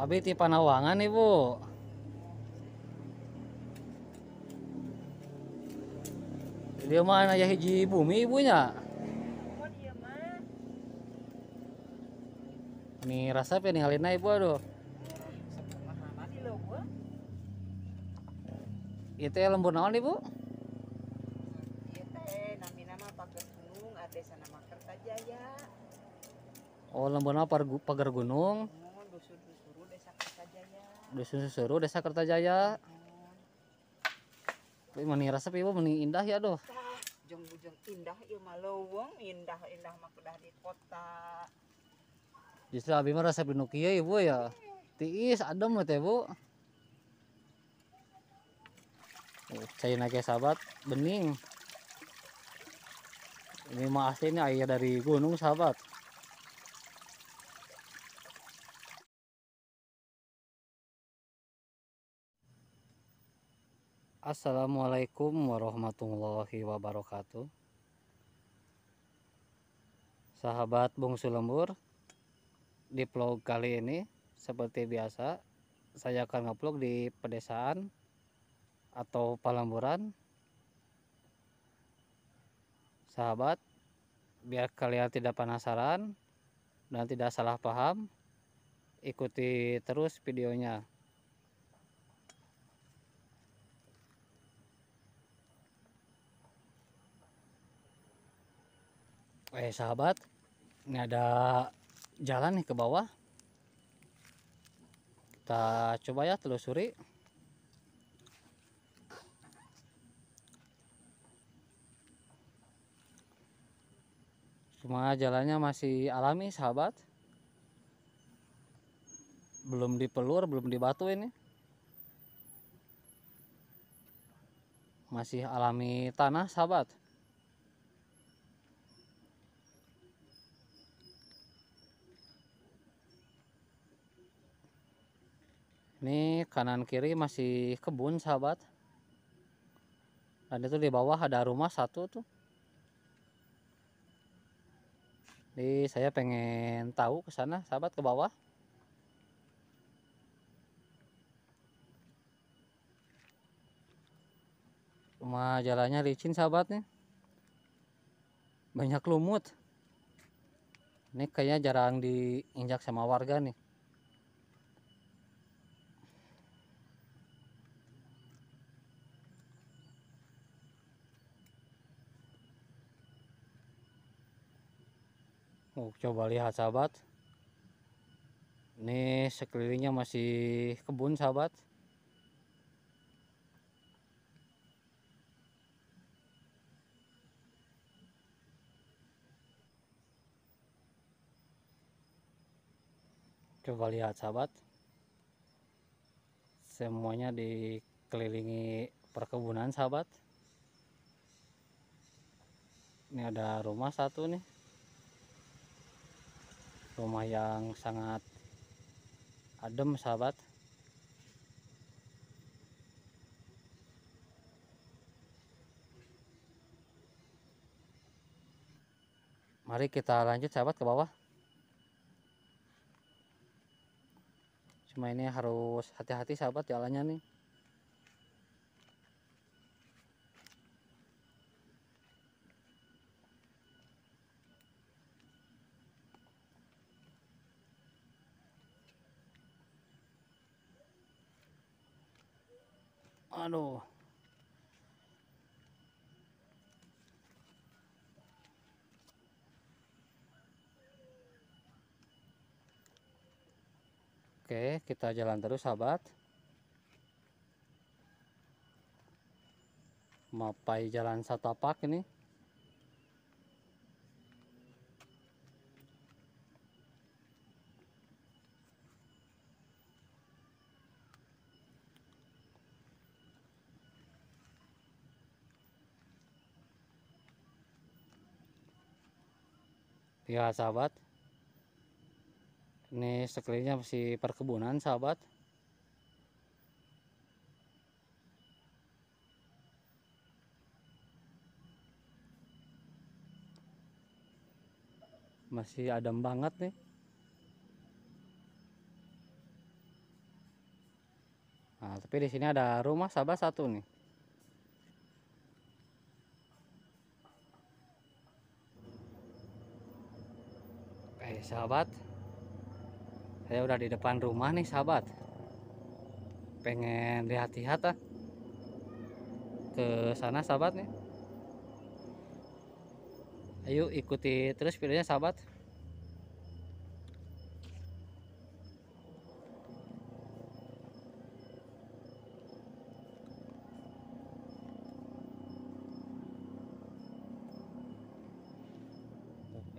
Abi ti Panawangan ibu. Dia mana ya hiji bumi ibunya. Oh dia mah. Nih rasa pe ninggalin ibu aduh. Sepumaha di logo. Itu ya lembur naon ibu? Ieu teh namina mah pager gunung ade sana mah Kertajaya. Oh lembur naon pagar gunung. Dusun-dusuru desa Kertajaya. Dusun Suseru Desa Kertajaya. Nuhun. Tapi meni rasa ibu meni indah ya aduh. Tah, jeung indah ieu mah leuweung, indah-indah mah kedah di kota. Justru abi mah rasa nu kieu ibu ya. Tiis adem teh bu. Saya naik sahabat bening. Ini mah asli ini air dari gunung sahabat. Assalamualaikum warahmatullahi wabarakatuh. Sahabat bungsu lembur, di vlog kali ini seperti biasa saya akan nge-vlog di pedesaan atau palemburan. Sahabat, biar kalian tidak penasaran dan tidak salah paham, ikuti terus videonya. Sahabat, ini ada jalan nih ke bawah. Kita coba ya telusuri. Cuma jalannya masih alami sahabat. Belum dipelur, belum dibatu ini. Masih alami tanah sahabat. Ini kanan kiri masih kebun sahabat. Dan itu di bawah ada rumah satu tuh. Jadi saya pengen tahu ke sana sahabat, ke bawah. Cuma jalannya licin sahabat nih. Banyak lumut. Ini kayaknya jarang diinjak sama warga nih. Coba lihat sahabat. Ini sekelilingnya masih kebun sahabat. Coba lihat sahabat. Semuanya dikelilingi perkebunan sahabat. Ini ada rumah satu nih. Rumah yang sangat adem sahabat. Mari kita lanjut sahabat ke bawah. Cuma ini harus hati-hati sahabat jalannya nih. Aduh. Oke, kita jalan terus sahabat. Mapai jalan setapak ini. Ya sahabat. Ini sekelilingnya masih perkebunan sahabat. Masih adem banget nih. Nah, tapi di sini ada rumah sahabat satu nih. Oke, sahabat. Saya udah di depan rumah nih, sahabat. Pengen lihat-lihat ah ke sana, sahabat nih. Ayo ikuti terus videonya, sahabat.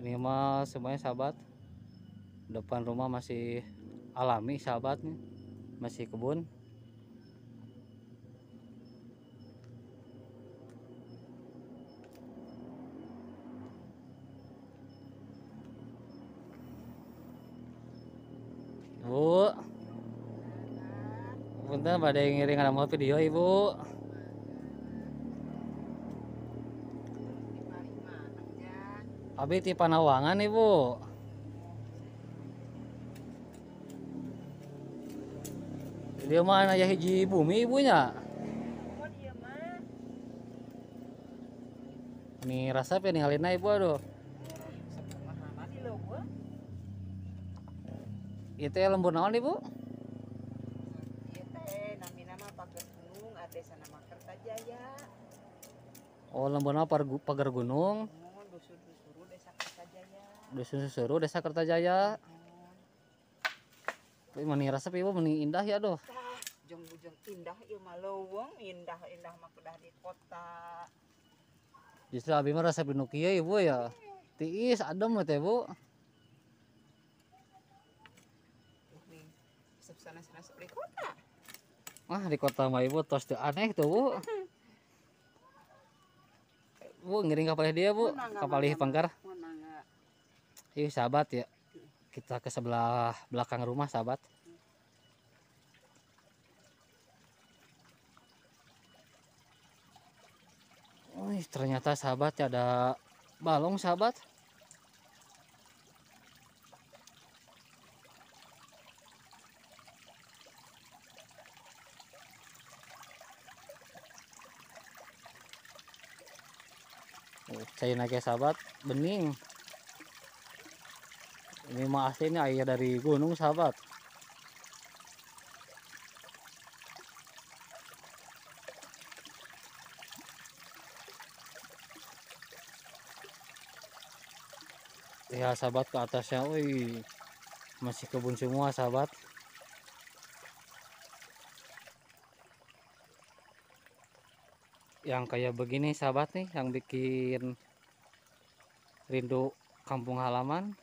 Ini mah semuanya, sahabat. Depan rumah masih alami, sahabat nih. Masih kebun. Bu, punten pada yang ngiring ada mau video ibu. Abi ti Panawangan ibu. Dia mah aya hiji bumi ibunya. Oh dia mah. Ini rasa pe ninggalina ibu aduh. Sepemahaman di lo gua. Itu ya lembur naon ibu? Ieu teh namina mah pager gunung ade sana mah Kertajaya. Oh, lembur pagar gunung. Oh, dusun-dusuru desa Kertajaya. Dusun Suseru, Desa Kertajaya. Tapi mani rasa ibu meni indah ya aduh. Tah, jeung indah ieu mah leuweung, indah-indah mah kedah di kota. Justru abi mah rasa pinu kieu ibu ya. Tiis adem teh bu. Nih, sana-sana di kota. Wah di kota mah ibu tos teu aneh tuh bu. Bu ngiring kapalih dia bu, kapalih Pangkar. Ih sahabat ya, kita ke sebelah belakang rumah sahabat. Wih ternyata sahabat ada balong sahabat. Saya naik sahabat bening. Ini mah aslinya air dari gunung sahabat. Ya sahabat ke atasnya, wih masih kebun semua sahabat. Yang kayak begini sahabat nih yang bikin rindu kampung halaman.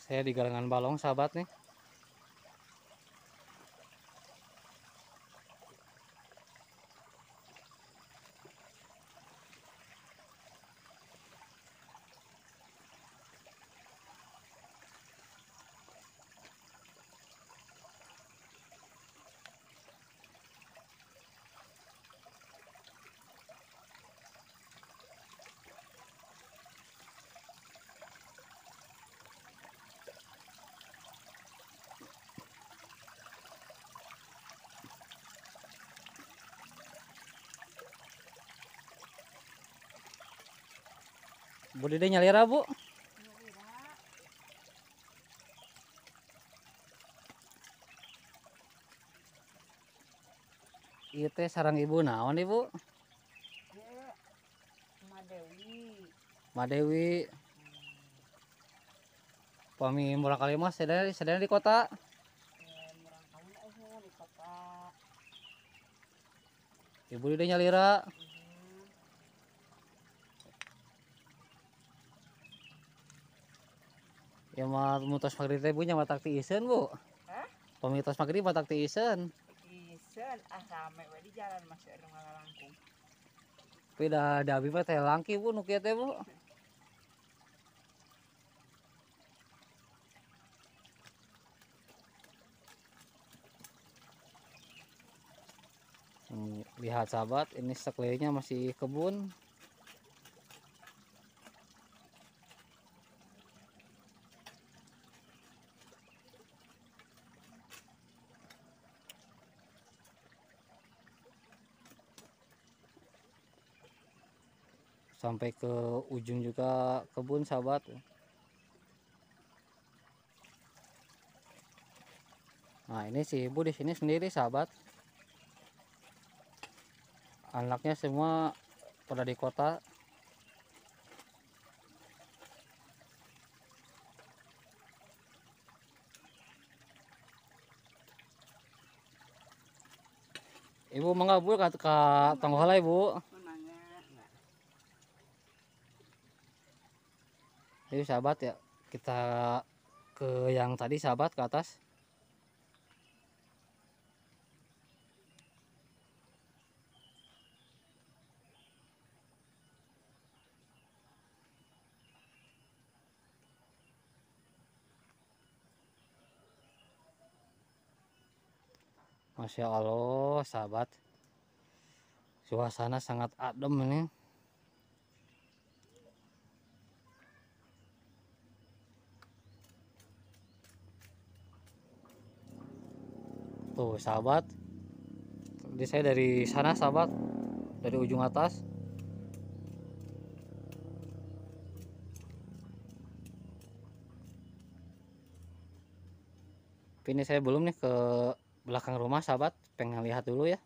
Saya di galangan balong sahabat nih. Bu Dede nyalira bu. Iya teh sarang ibu naon ibu? Madewi. Madewi. Pami murah kali mas sedang di kota. Murang kamu di kota. Ibu Dede nyalira. Ya mah mutos maghrib teh bunya matak ti iseun bu. Hah? Pamitos maghrib matak ti iseun. Isen rame we di jalan masih ada ngalalangkung. Tapi dah abi mah teh langki bu nu kieu teh bu. Lihat sahabat, ini sekelilingnya masih kebun. Sampai ke ujung juga kebun sahabat. Nah, ini si ibu di sini sendiri sahabat. Anaknya semua pada di kota. Ibu mengabur ke tonggola ibu. Jadi sahabat ya, kita ke yang tadi sahabat, ke atas. Masya Allah sahabat, suasana sangat adem ini. Tuh sahabat, jadi saya dari sana sahabat, dari ujung atas. Tapi ini saya belum nih ke belakang rumah sahabat, pengen lihat dulu ya.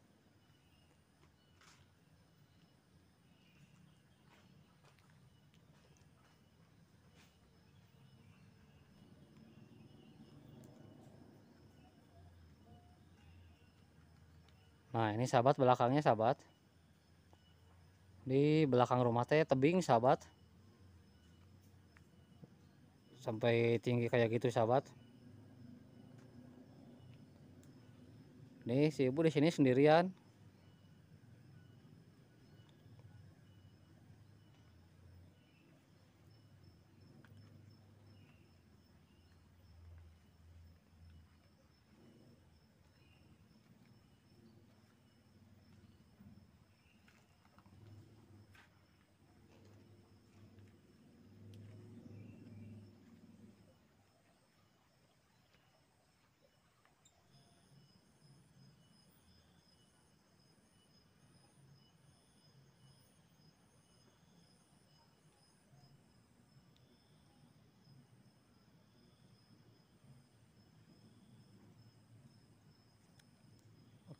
Nah ini sahabat, belakangnya sahabat, di belakang rumah teh tebing sahabat, sampai tinggi kayak gitu sahabat. Nih si ibu di sini sendirian.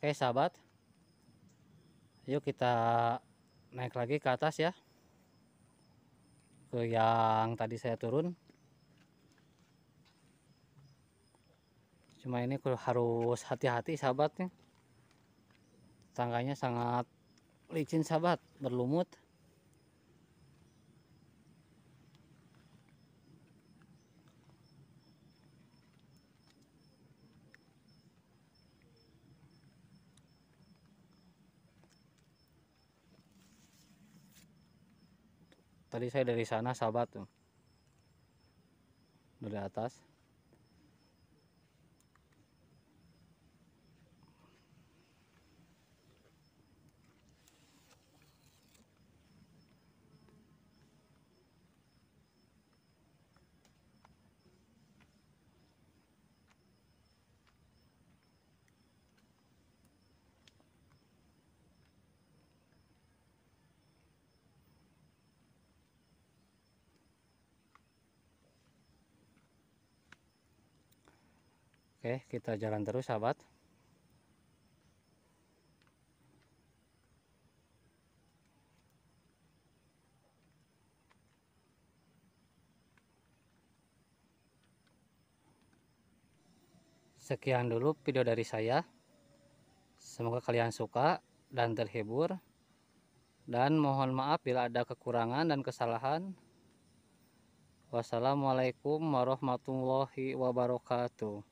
Oke sahabat, yuk kita naik lagi ke atas ya, ke yang tadi saya turun. Cuma ini harus hati-hati sahabat nih, tangganya sangat licin sahabat, berlumut. Tadi saya dari sana sahabat tuh, dari atas. Oke, kita jalan terus sahabat. Sekian dulu video dari saya. Semoga kalian suka dan terhibur. Dan mohon maaf bila ada kekurangan dan kesalahan. Wassalamualaikum warahmatullahi wabarakatuh.